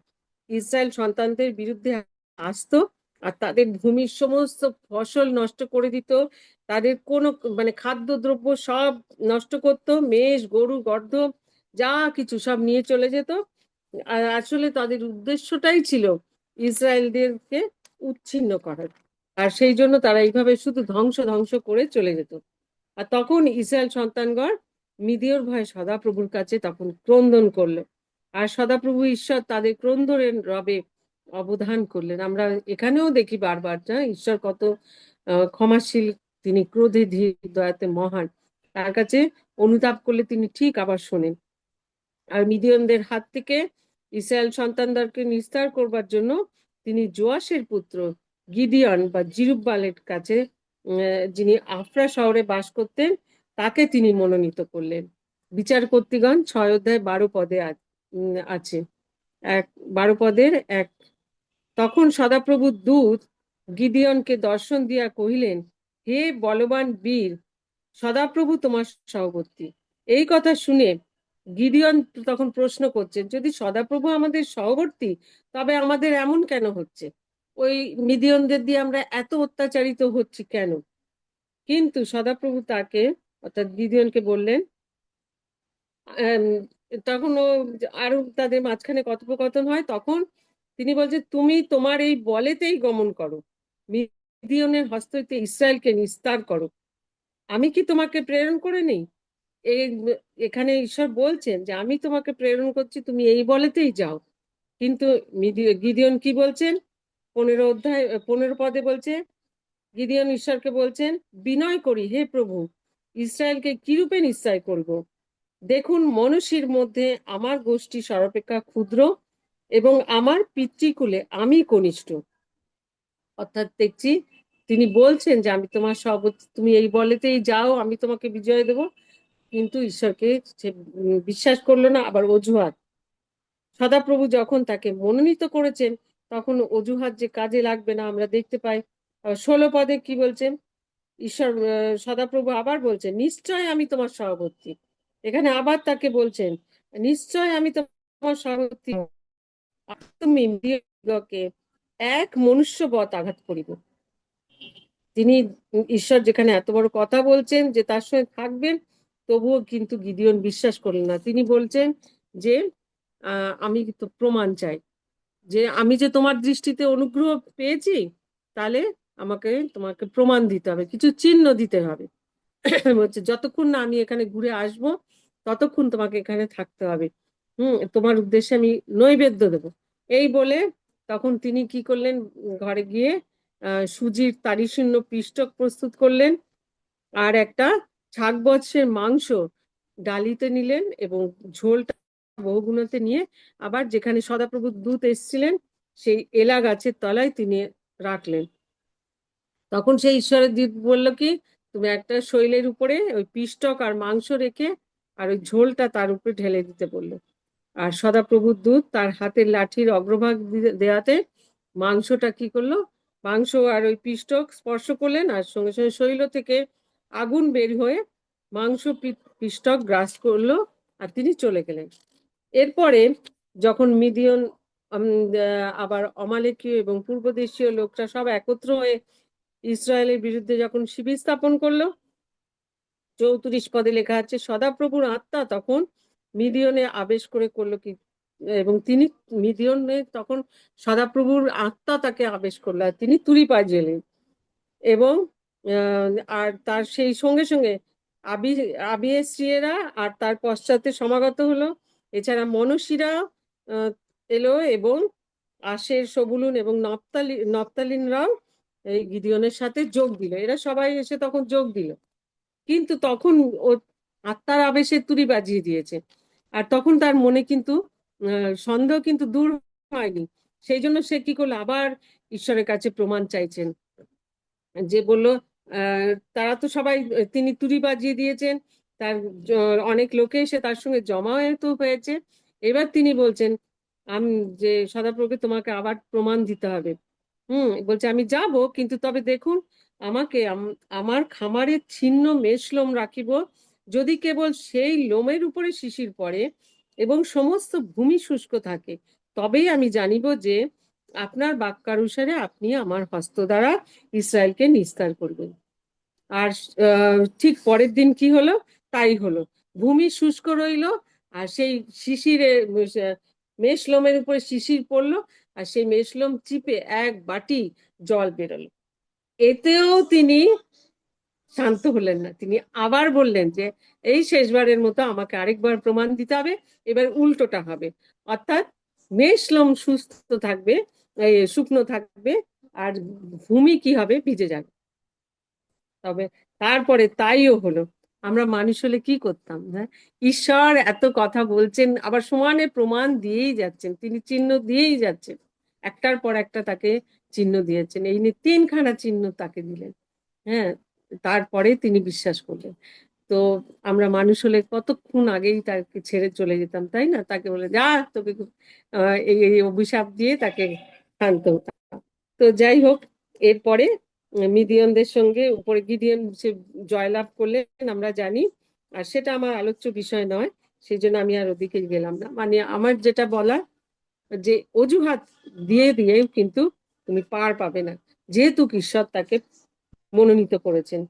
ইসরায়েল সন্তানদের বিরুদ্ধে আসতো, আর তাদের ভূমির সমস্ত ফসল নষ্ট করে দিত, তাদের কোনো মানে খাদ্যদ্রব্য সব নষ্ট করতো, মেষ গরু গর্ধ যা কিছু সব নিয়ে চলে যেত। আর আসলে তাদের উদ্দেশ্যটাই ছিল ইসরায়েলদেরকে উচ্ছিন্ন করার। আর সেই জন্য তারা এইভাবে শুধু ধ্বংস ধ্বংস করে চলে যেত। আর তখন ইসরায়েল সন্তানগণ মিদিয়র ভয়ে সদাপ্রভুর কাছে তখন ক্রন্দন করলো, আর সদাপ্রভু ঈশ্বর তাদের ক্রন্দনের রবে অবধান করলেন। আমরা এখানেও দেখি বারবার না, ঈশ্বর কত ক্ষমাশীল, তিনি ক্রোধে ধীর, দয়াতে মহান। তার কাছে অনুতাপ করলে তিনি ঠিক আবার শোনেন। আর মিদিয়নদের হাত থেকে ইসরায়েল সন্তানদেরকে নিস্তার করবার জন্য তিনি জোয়াশের পুত্র গিদিয়ন বা জিরুব্বালের কাছে, যিনি আফরা শহরে বাস করতেন, তাকে তিনি মনোনীত করলেন। বিচার কর্তৃগণ 6 অধ্যায় 12 পদে আছে। 12 পদের 1। তখন সদাপ্রভুর দূত গিদিয়নকে দর্শন দিয়া কহিলেন, হে বলবান বীর, সদাপ্রভু তোমার সহবর্তী। এই কথা শুনে গিদিয়ন তখন প্রশ্ন করছেন, যদি সদাপ্রভু আমাদের সহবর্তী, তবে আমাদের এমন কেন হচ্ছে? ওই মিদিয়নদের দিয়ে আমরা এত অত্যাচারিত হচ্ছি কেন? কিন্তু সদাপ্রভু তাকে, অর্থাৎ গিদিয়নকে বললেন, আম, তখন ও আরো তাদের মাঝখানে কথোপকথন হয়। তখন তিনি বলছেন, তুমি তোমার এই বলেতেই গমন করো, মিদিয়নের হস্ত হইতে ইসরায়েলকে নিস্তার করো। আমি কি তোমাকে প্রেরণ করে নেই? এই এখানে ঈশ্বর বলছেন যে আমি তোমাকে প্রেরণ করছি, তুমি এই বলেতেই যাও। কিন্তু গিদিয়ন কি বলছেন? 15 অধ্যায় 15 পদে বলছে, গিদিয়ন ঈশ্বরকে বলছেন, বিনয় করি হে প্রভু, ইসরায়েলকে কিরূপে নিশ্চয় করব? দেখুন, মনুষ্যের মধ্যে আমার গোষ্ঠী সর্বাপেক্ষা ক্ষুদ্র, এবং আমার পিতৃকুলে আমি কনিষ্ঠ। অর্থাৎ দেখছি তিনি বলছেন যে আমি তোমার সব, তুমি এই বলেতেই যাও, আমি তোমাকে বিজয় দেব। কিন্তু ঈশ্বরকে সে বিশ্বাস করলো না। আবার অজুহাত, সদাপ্রভু যখন তাকে মনোনীত করেছেন, তখন অজুহাত যে কাজে লাগবে না আমরা দেখতে পাই। 16 পদে কি বলছেন ঈশ্বর? সদাপ্রভু আবার বলছেন, নিশ্চয় আমি তোমার সহবর্তী। এখানে আবার তাকে বলছেন, নিশ্চয় আমি তোমার সহবর্তী, তুমি দিগকে এক মনুষ্যবৎ আঘাত করিব। তিনি, ঈশ্বর যেখানে এত বড় কথা বলছেন যে তার সঙ্গে থাকবেন, তবুও কিন্তু গিদিয়ন বিশ্বাস করলেন না। তিনি বলছেন যে আমি তো প্রমাণ চাই, যে আমি যে তোমার দৃষ্টিতে অনুগ্রহ পেয়েছি, তাহলে তোমাকে প্রমাণ দিতে হবে, কিছু চিহ্ন দিতে হবে। বলছে, যতক্ষণ না আমি এখানে ঘুরে আসব, ততক্ষণ তোমাকে এখানে থাকতে হবে। তোমার উদ্দেশ্যে আমি নৈবেদ্য দেব। এই বলে তখন তিনি কি করলেন? ঘরে গিয়ে সুজির তারিশূন্য পিষ্টক প্রস্তুত করলেন, আর একটা ছাগবৎসের মাংস ডালিতে নিলেন, এবং ঝোলটা বহুগুণাতে নিয়ে আবার যেখানে সদাপ্রভুর দূত এসেছিলেন সেই এলা গাছের তলায় তিনি রাখলেন। তখন সেই ঈশ্বরের দূত বলল কি, তুমি একটা শৈলের উপরে ওই পিষ্টক আর মাংস রেখে আর ওই ঝোলটা তার উপরে ঢেলে দিতে বললো। আর সদাপ্রভুর দূত তার হাতের লাঠির অগ্রভাগ দেওয়াতে মাংসটা কি করলো? মাংস আর ওই পিষ্টক স্পর্শ করলেন, আর সঙ্গে সঙ্গে শৈল থেকে আগুন বের হয়ে মাংস পিষ্টক গ্রাস করলো, আর তিনি চলে গেলেন। এরপরে যখন মিদিয়ন আবার অমালেকীয় এবং পূর্বদেশীয় লোকরা সব একত্র হয়ে ইসরায়েলের বিরুদ্ধে যখন শিবির স্থাপন করলো, 34 পদে লেখা আছে, সদাপ্রভুর আত্মা তখন মিদিয়নে আবেশ করে করলো কি, এবং তিনি মিদিয়নে তখন সদাপ্রভুর আত্মা তাকে আবেশ করলো, আর তিনি তুরি পাইলেন। এবং আর তার সেই সঙ্গে সঙ্গে আবিয়েশ্রীয়েরা আর তার পশ্চাতে সমাগত হলো। এছাড়া মনস্বীরা এলো, এবং আশের, সবুলুন এবং নপ্তালিনরাও এই গিদিয়নের সাথে যোগ দিল। এরা সবাই এসে তখন যোগ দিল। কিন্তু তখন ও আত্মার আবেশে তুড়ি বাজিয়ে দিয়েছে, আর তখন তার মনে কিন্তু সন্দেহ কিন্তু দূর হয়নি। সেই জন্য সে কি করলো? আবার ঈশ্বরের কাছে প্রমাণ চাইছেন, যে বললো তারা তো সবাই, তিনি তুড়ি বাজিয়ে দিয়েছেন, তার অনেক লোকে এসে তার সঙ্গে জমায়েত হয়েছে। এবার তিনি বলছেন, আমি যে সদাপ্রভুকে তোমাকে আবার প্রমাণ দিতে হবে। বলছে, আমি যাব, কিন্তু তবে দেখুন, আমাকে আমার খামারের ছিন্ন মেষলোম রাখিব, যদি কেবল সেই লোমের উপরে শিশির পড়ে এবং সমস্ত ভূমি শুষ্ক থাকে, তবেই আমি জানিব যে আপনার বাক্যানুসারে আপনি আমার হস্ত দ্বারা ইসরায়েলকে নিস্তার করবেন। আর ঠিক পরের দিন কি হলো? তাই হলো। ভূমি শুষ্ক রইল, আর সেই শিশিরে মেষলোমের উপরে শিশির পড়লো, আর সেই মেষলোম চিপে এক বাটি জল বেরোলো। এতেও তিনি শান্ত হলেন না। তিনি আবার বললেন যে এই শেষবারের মতো আমাকে আরেকবার প্রমাণ দিতে হবে। এবার উল্টোটা হবে, অর্থাৎ মেষলোম সুস্থ থাকবে, শুকনো থাকবে, আর ভূমি কি হবে? ভিজে যাবে। তবে তারপরে তাইও হলো। আমরা মানুষ হলে কি করতাম? হ্যাঁ, ঈশ্বর এত কথা বলছেন, আবার সমানে প্রমাণ দিয়েই যাচ্ছেন, তিনি চিহ্ন দিয়েই যাচ্ছেন, একটার পর একটা তাকে চিহ্ন দিয়েছেন। এই নিয়ে 3খানা চিহ্ন তাকে দিলেন। হ্যাঁ, তারপরে তিনি বিশ্বাস করলেন। তো আমরা মানুষ হলে কতক্ষণ আগেই তাকে ছেড়ে চলে যেতাম, তাই না? তাকে বলে, যা, তোকে এই এই অভিশাপ দিয়ে তাকে শান্ত হতাম। তো যাই হোক, এরপরে মিদিয়নদের সঙ্গে উপরে গিদিয়ন সে জয়লাভ করলেন, আমরা জানি। আর সেটা আমার আলোচ্য বিষয় নয়। সেই জন্য আমি আর ওদিকে গেলাম না। মানে আমার যেটা বলার, যে অজুহাত দিয়ে দিয়ে কিন্তু তুমি পার পাবে না, যেহেতু ঈশ্বর তাকে মনোনীত করেছেন।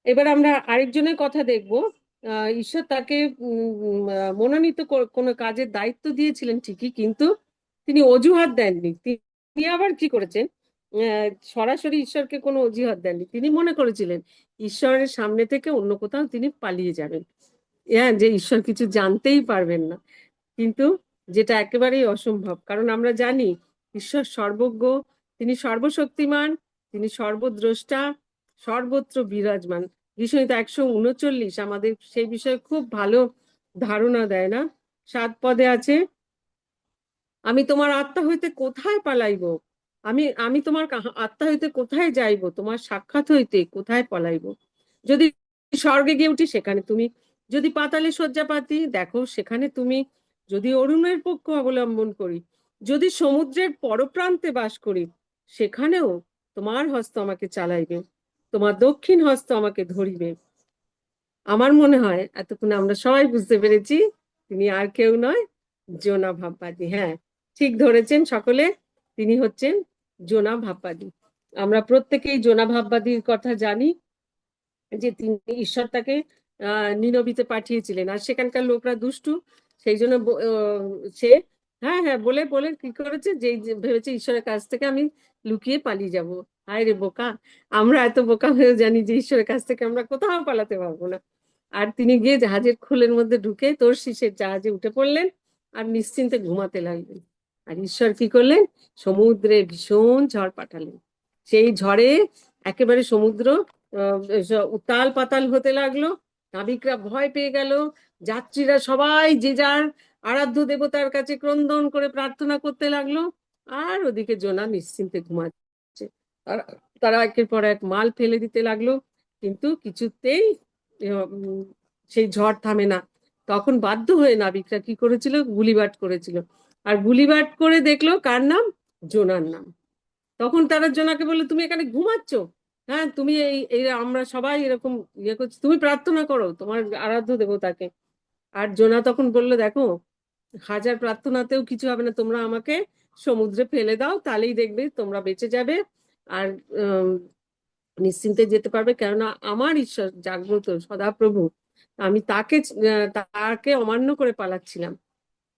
এবার আমরা আরেকজনের কথা দেখব। ঈশ্বর তাকে মনোনীত কোনো কাজের দায়িত্ব দিয়েছিলেন ঠিকই, কিন্তু তিনি অজুহাত দেননি। তিনি আবার কি করেছেন, সরাসরি ঈশ্বরকে কোনো অজুহাত দেননি। তিনি মনে করেছিলেন ঈশ্বরের সামনে থেকে অন্য কোথাও তিনি পালিয়ে যাবেন, হ্যাঁ, যে ঈশ্বর কিছু জানতেই পারবেন না। কিন্তু যেটা একেবারেই অসম্ভব, কারণ আমরা জানি ঈশ্বর সর্বজ্ঞ, তিনি সর্বশক্তিমান, তিনি সর্বদ্রষ্টা, সর্বত্র বিরাজমান। গীতসংহিতা 139 আমাদের সেই বিষয়ে খুব ভালো ধারণা দেয় না? 7 পদে আছে, আমি তোমার আত্মা হইতে কোথায় পালাইব, আমি আমি তোমার আত্মা হইতে কোথায় যাইব, তোমার সাক্ষাৎ হইতে কোথায় পলাইব। যদি স্বর্গে গিয়ে উঠি সেখানে তুমি, যদি পাতালে শয্যা পাতি দেখো সেখানে তুমি, যদি অরুণের পক্ষ অবলম্বন করি, যদি সমুদ্রের পরপ্রান্তে বাস করি, সেখানেও তোমার হস্ত আমাকে চালাইবে, তোমার দক্ষিণ হস্ত আমাকে ধরিবে। আমার মনে হয় এতক্ষণ আমরা সবাই বুঝতে পেরেছি তিনি আর কেউ নয়, জোনা ভাববাদী। হ্যাঁ, ঠিক ধরেছেন সকলে, তিনি হচ্ছেন জোনা ভাববাদী। আমরা প্রত্যেকেই জোনা ভাববাদীর কথা জানি, যে তিনি, ঈশ্বর তাকে নিনবিতে পাঠিয়েছিলেন, আর সেখানকার লোকরা দুষ্টু, সেই জন্য সে, হ্যাঁ হ্যাঁ বলে বলে কি করেছে, যে ভেবেছে ঈশ্বরের কাছ থেকে আমি লুকিয়ে পালিয়ে যাব। হায় রে বোকা, আমরা এত বোকা হয়ে জানি যে ঈশ্বরের কাছ থেকে আমরা কোথাও পালাতে পারবো না। আর তিনি গিয়ে জাহাজের খোলের মধ্যে ঢুকে তর্শিসের জাহাজে উঠে পড়লেন আর নিশ্চিন্তে ঘুমাতে লাগলেন। আর ঈশ্বর কি করলেন, সমুদ্রে ভীষণ ঝড় পাঠালেন। সেই ঝড়ে একেবারে সমুদ্র উতাল পাতাল হতে লাগলো, নাবিকরা ভয় পেয়ে গেল, যাত্রীরা সবাই যে যার আরাধ্য দেবতার কাছে ক্রন্দন করে প্রার্থনা করতে লাগলো, আর ওদিকে জোনা নিশ্চিন্তে ঘুমাচ্ছে। তারা একের পর এক মাল ফেলে দিতে লাগলো, কিন্তু কিছুতেই সেই ঝড় থামে না। তখন বাধ্য হয়ে নাবিকরা কি করেছিল, গুলিবাট করেছিল। আর গুলিবাট করে দেখলো কার নাম, জোনার নাম। তখন তারা জোনাকে বললো, তুমি এখানে ঘুমাচ্ছ, হ্যাঁ তুমি এই আমরা সবাই এরকম ইয়ে করছি, তুমি প্রার্থনা করো তোমার আরাধ্য দেবতাকে। আর জোনা তখন বললো, দেখো হাজার প্রার্থনাতেও কিছু হবে না, তোমরা আমাকে সমুদ্রে ফেলে দাও, তাহলেই দেখবে তোমরা বেঁচে যাবে আর নিশ্চিন্তে যেতে পারবে, কেননা আমার ঈশ্বর জাগ্রত সদাপ্রভু, আমি তাকে অমান্য করে পালাচ্ছিলাম।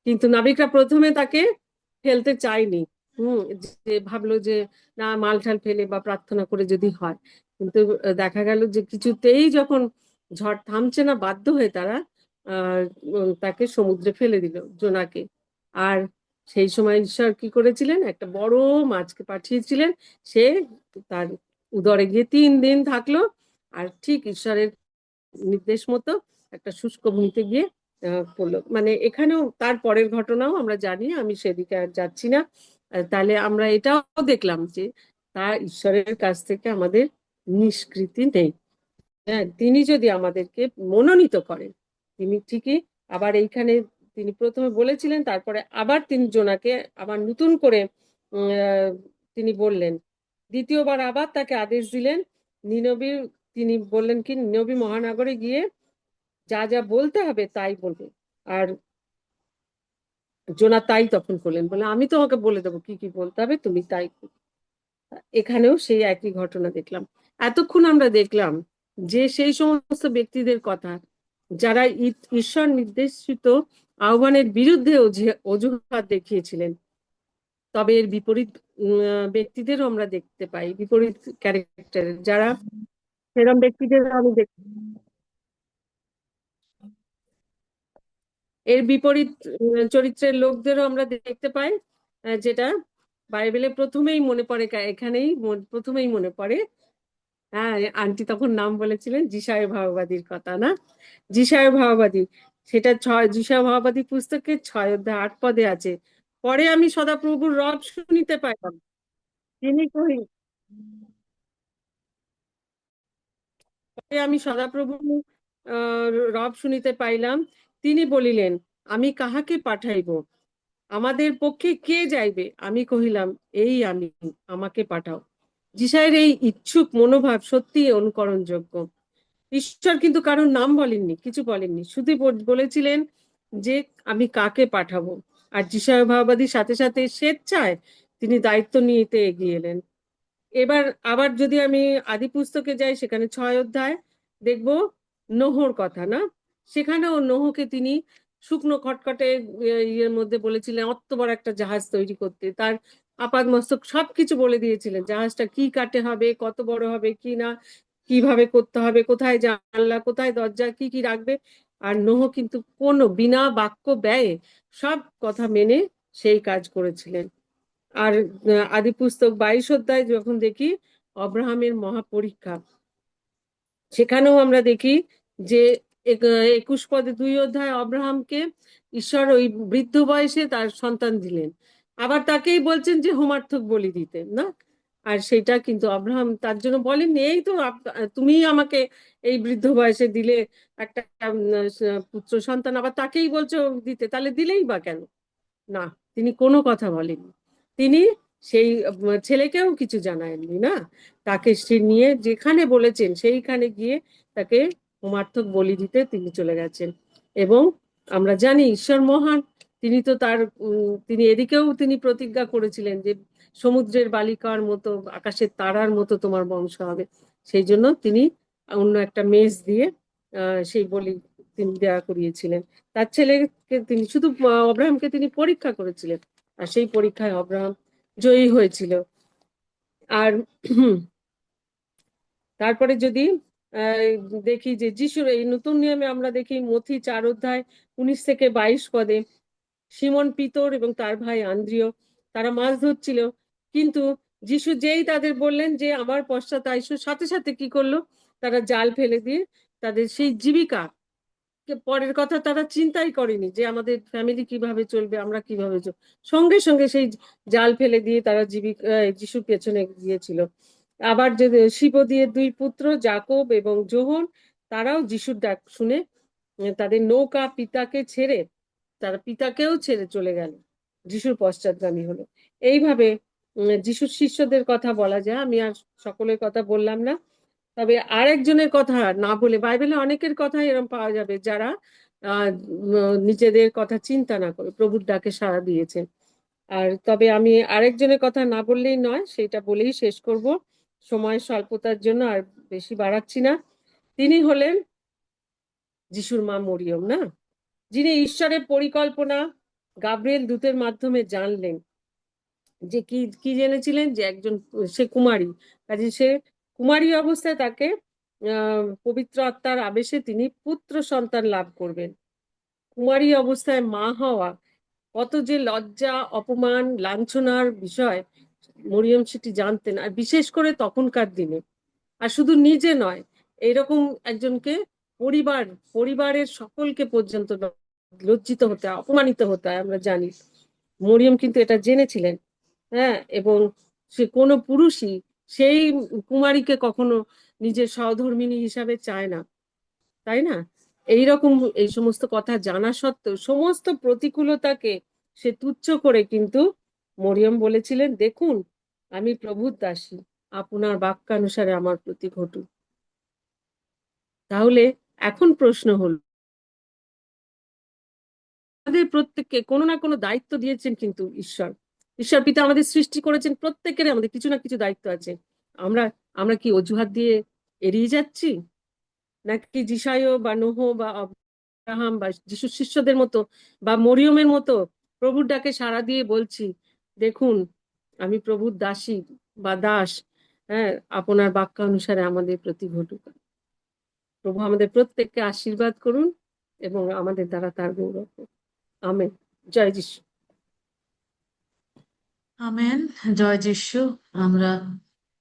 কিন্তু নাবিকরা প্রথমে তাকে ফেলতে চায়নি, যে ভাবলো যে না মাল ঠাল ফেলে বা প্রার্থনা করে যদি হয়। কিন্তু দেখা গেল যে কিছুতেই যখন ঝড় থামছে না, বাধ্য হয়ে তারা তাকে সমুদ্রে ফেলে দিল, জোনাকে। আর সেই সময় ঈশ্বর কি করেছিলেন, একটা বড় মাছকে পাঠিয়েছিলেন, সে তার উদরে গিয়ে 3 দিন থাকলো, আর ঠিক ঈশ্বরের নির্দেশ মতো একটা শুষ্ক ভূমিতে গিয়ে পড়লো। মানে এখানেও তার পরের ঘটনাও আমরা জানি, আমি সেদিকে আর যাচ্ছি না। তাহলে আমরা এটাও দেখলাম যে তার ঈশ্বরের কাছ থেকে আমাদের নিষ্কৃতি নেই। হ্যাঁ, তিনি যদি আমাদেরকে মনোনীত করেন, তিনি ঠিকই আবার এইখানে তিনি প্রথমে বলেছিলেন, তারপরে আবার তিনি জোনাকে আবার নতুন করে তিনি বললেন, দ্বিতীয়বার আবার তাকে আদেশ দিলেন নিনবীর, তিনি বললেন কি, নিনবী মহানগরে গিয়ে যা যা বলতে হবে তাই বলবে। আর জোনা তাই তখন করলেন, বলে আমি তোমাকে বলে দেবো কি কি বলতে হবে, তুমি তাই। এখানেও সেই একই ঘটনা দেখলাম। এতক্ষণ আমরা দেখলাম যে সেই সমস্ত ব্যক্তিদের কথা যারা ঈশ্বর নির্দেশিত আহ্বানের বিরুদ্ধে অজুহাত দেখিয়েছিলেন। তবে এর বিপরীত ব্যক্তিদেরও আমরা দেখতে পাই, বিপরীত ক্যারেক্টারের যারা, সেরকম ব্যক্তিদের আমি দেখি। এর বিপরীত চরিত্রের লোকদেরও আমরা দেখতে পাই, যেটা বাইবেলে প্রথমেই মনে পড়ে, এখানেই প্রথমেই মনে পড়ে। হ্যাঁ, আন্টি তখন নাম বলেছিলেন যিশায় ভাববাদীর কথা, না? যিশায় ভাববাদী, সেটা যিশায় ভাববাদী পুস্তকে 6 অধ্যায় 8 পদে আছে, পরে আমি সদাপ্রভুর রব শুনিতে পাইলাম, তিনি কহি, পরে আমি সদাপ্রভু রব শুনিতে পাইলাম, তিনি বলিলেন, আমি কাহাকে পাঠাইব, আমাদের পক্ষে কে যাইবে, আমি কহিলাম, এই আমি, আমাকে পাঠাও। যিশায়ের এই ইচ্ছুক মনোভাব সত্যি অনুকরণযোগ্য। ঈশ্বর কিন্তু কারোর নাম বলেননি, কিছু বলেননি, শুধু বলেছিলেন যে আমি কাকে পাঠাবো। আর যিশায়ভাবাদীর সাথে সাথে স্বেচ্ছায় তিনি দায়িত্ব নিতে এগিয়ে এলেন। এবার আবার যদি আমি আদি পুস্তকে যাই, সেখানে 6 অধ্যায় দেখবো নোহর কথা, না? সেখানেও নোহকে তিনি শুকনো খটখটে ইয়ের মধ্যে বলেছিলেন অত বড় একটা জাহাজ তৈরি করতে, তার আপাদ মস্তক সবকিছু বলে দিয়েছিলেন, জাহাজটা কি কাঠে হবে, কত বড় হবে কি না, কিভাবে করতে হবে, কোথায় জানলা কোথায় দরজা কি কি রাখবে। আর নোহ কিন্তু কোনো বিনা বাক্য ব্যয়ে সব কথা মেনে সেই কাজ করেছিলেন। আর আদি পুস্তক 22 অধ্যায় যখন দেখি অব্রাহামের মহাপরীক্ষা, সেখানেও আমরা দেখি যে 21 পদে 2 অধ্যায় অব্রাহামকে ঈশ্বর ওই বৃদ্ধ বয়সে তার সন্তান দিলেন, আবার তাকেই বলছেন যে হোমার্থক বলি দিতে, না? আর সেটা কিন্তু আব্রাহাম তার জন্য বলেননি এই তো তুমি আমাকে এই বৃদ্ধ বয়সে দিলে একটা পুত্র সন্তান, আবার তাকেই বলছো দিতে, তাহলে দিলেই বা কেন? না, তিনি কোনো কথা বলেননি। তিনি সেই ছেলেকেও কিছু জানায়নি, না? তাকে সে নিয়ে যেখানে বলেছেন সেইখানে গিয়ে তাকে হোমার্থক বলি দিতে তিনি চলে গেছেন। এবং আমরা জানি ঈশ্বর মহান, তিনি তো তার তিনি এদিকেও তিনি প্রতিজ্ঞা করেছিলেন যে সমুদ্রের বালিকার মতো আকাশের তারার মতো তোমার বংশ হবে। সেই জন্য তিনি অন্য একটা মেষ দিয়ে সেই বলি তিনি দেয়া করিয়েছিলেন। তার ছেলেকে তিনি শুধু অব্রাহামকে তিনি পরীক্ষা করেছিলেন, আর সেই পরীক্ষায় অব্রাহাম জয়ী হয়েছিল। আর তারপরে যদি দেখি যে যিশুর এই নতুন নিয়মে আমরা দেখি মথি 4 অধ্যায় 19 থেকে 22 পদে সিমন পিতর এবং তার ভাই আন্দ্রিয় তারা মাছ ধরছিল, কিন্তু যিশু যেই তাদের বললেন যে আমার পশ্চাৎ আইসো, সাথে সাথে কি করলো, তারা জাল ফেলে দিয়ে তাদের সেই জীবিকা, পরের কথা তারা চিন্তাই করেনি যে আমাদের ফ্যামিলি কিভাবে চলবে, আমরা কিভাবে সঙ্গে সঙ্গে সেই জাল ফেলে দিয়ে তারা জীবিকা যিশুর পেছনে গিয়েছিল। আবার যে শিবদিয়ে 2 পুত্র যাকব এবং যোহন, তারাও যিশুর ডাক শুনে তাদের নৌকা পিতাকে ছেড়ে, তারা পিতাকেও ছেড়ে চলে গেল, যিশুর পশ্চাৎগামী হলো। এইভাবে যিশুর শিষ্যদের কথা বলা যায়। আমি আর সকলের কথা বললাম না, তবে আরেকজনের কথা না বলে, বাইবেলে অনেকের কথা এরকম পাওয়া যাবে যারা নিজেদের কথা চিন্তা না করে প্রভুর ডাকে সাড়া দিয়েছেন। আর তবে আমি আরেকজনের কথা না বললেই নয়, সেটা বলেই শেষ করব সময় স্বল্পতার জন্য, আর বেশি বাড়াচ্ছি না। তিনি হলেন যিশুর মা মরিয়ম, না? যিনি ঈশ্বরের পরিকল্পনা গাব্রিয়েল দূতের মাধ্যমে জানলেন, যে কি কি জেনেছিলেন যে একজন সে কুমারী, কাজে সে কুমারী অবস্থায় তাকে পবিত্র আত্মার আবেশে তিনি পুত্র সন্তান লাভ করবেন। কুমারী অবস্থায় মা হওয়া কত যে লজ্জা, অপমান, লাঞ্ছনার বিষয়, মরিয়ম সেটি জানতেন, আর বিশেষ করে তখনকার দিনে। আর শুধু নিজে নয়, এরকম একজনকে পরিবার পরিবারের সকলকে পর্যন্ত লজ্জিত হতে হয়, অপমানিত হতে হয়, আমরা জানি। মরিয়ম কিন্তু এটা জেনেছিলেন। হ্যাঁ, এবং সে কোনো পুরুষই সেই কুমারীকে কখনো নিজের সহধর্মিণী হিসাবে চায় না, তাই না? এইরকম এই সমস্ত কথা জানা সত্ত্বেও সমস্ত প্রতিকূলতাকে সে তুচ্ছ করে কিন্তু মরিয়ম বলেছিলেন, দেখুন আমি প্রভুর দাসী, আপনার বাক্যানুসারে আমার প্রতি ঘটুক। তাহলে এখন প্রশ্ন হলো, আমাদের প্রত্যেককে কোনো না কোনো দায়িত্ব দিয়েছেন কিন্তু ঈশ্বর, ঈশ্বর পিতা আমাদের সৃষ্টি করেছেন, প্রত্যেকের আমাদের কিছু না কিছু দায়িত্ব আছে। আমরা আমরা কি অজুহাত দিয়ে এড়িয়ে যাচ্ছি, নাকি যিশায় বা নোহ বা আব্রাহাম বা যিশু শিষ্যদের মতো বা মরিয়মের মতো প্রভুর ডাকে সাড়া দিয়ে বলছি, দেখুন আমি প্রভুর দাসী বা দাস, হ্যাঁ, আপনার বাক্য অনুসারে আমাদের প্রতি ঘটুক। প্রভু আমাদের প্রত্যেককে আশীর্বাদ করুন এবং আমাদের দ্বারা তার গৌরব। আমেন। জয় যিশু। আমেন। জয় যিশু। আমরা